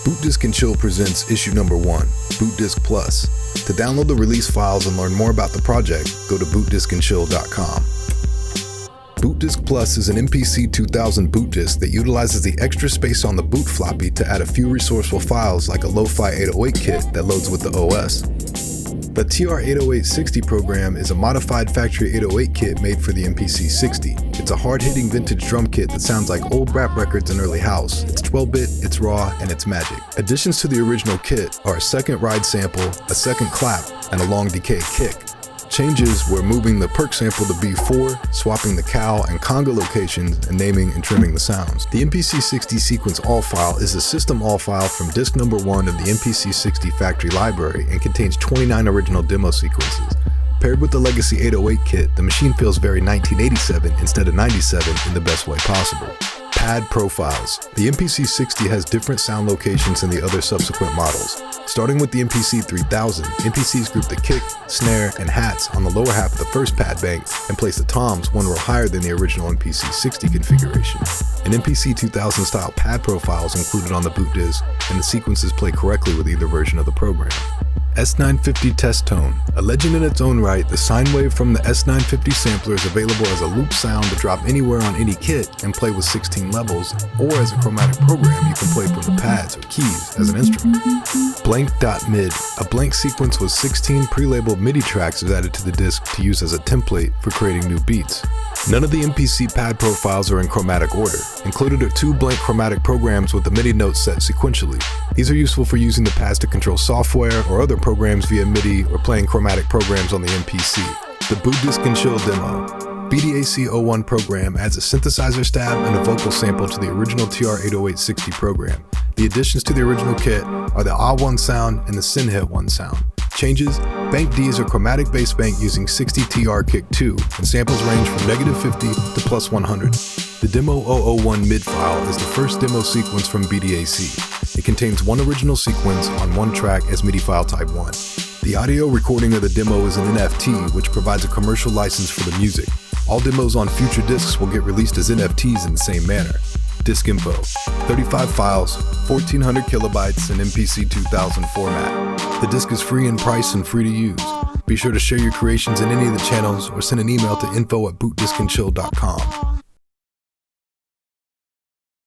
Boot Disk and Chill presents issue number 1, Boot Disk Plus. To download the release files and learn more about the project, go to bootdiskandchill.com. Boot Disk Plus is an MPC2000 boot disk that utilizes the extra space on the boot floppy to add a few resourceful files like a lo-fi 808 kit that loads with the OS. The TR-80860 program is a modified factory 808 kit made for the MPC60. It's a hard-hitting vintage drum kit that sounds like old rap records and early house. It's 12-bit, it's raw, and it's magic. Additions to the original kit are a second ride sample, a second clap, and a long decay kick. Changes were moving the perc sample to B4, swapping the cow and conga locations, and naming and trimming the sounds. The MPC60 sequence all file is the SYSTEM.ALL file from disk number 1 of the MPC60 factory library and contains 29 original demo sequences. Paired with the legacy 808 kit, the machine feels very 1987 instead of 97 in the best way possible. Pad profiles. The MPC60 has different sound locations than the other subsequent models. Starting with the MPC2000, MPCs group the kick, snare, and hats on the lower half of the first pad bank and place the toms one row higher than the original MPC60 configuration. An MPC2000 style pad profile is included on the boot disk, and the sequences play correctly with either version of the program. S950 test tone. A legend in its own right, the sine wave from the S950 sampler is available as a loop sound to drop anywhere on any kit and play with 16 levels, or as a chromatic program you can play from the pads or keys as an instrument. Blank.mid. A blank sequence with 16 pre-labeled MIDI tracks is added to the disc to use as a template for creating new beats. None of the MPC pad profiles are in chromatic order. Included are 2 blank chromatic programs with the MIDI notes set sequentially. These are useful for using the pads to control software or other programs via MIDI or playing chromatic programs on the MPC. The Boot Disk and Chill demo. BDAC-01 program adds a synthesizer stab and a vocal sample to the original TR-80860 program. The additions to the original kit are the Ah1 sound and the Synhit 1 sound. Changes: Bank D is a chromatic bass bank using 60 TR kick 2, and samples range from -50 to +100. The demo 001 mid file is the first demo sequence from BDAC. It contains one original sequence on one track as MIDI file type 1. The audio recording of the demo is an NFT, which provides a commercial license for the music. All demos on future discs will get released as NFTs in the same manner. Disc info: 35 files, 1400 kilobytes in MPC2000 format. The disc is free in price and free to use. Be sure to share your creations in any of the channels or send an email to info@bootdiskandchill.com.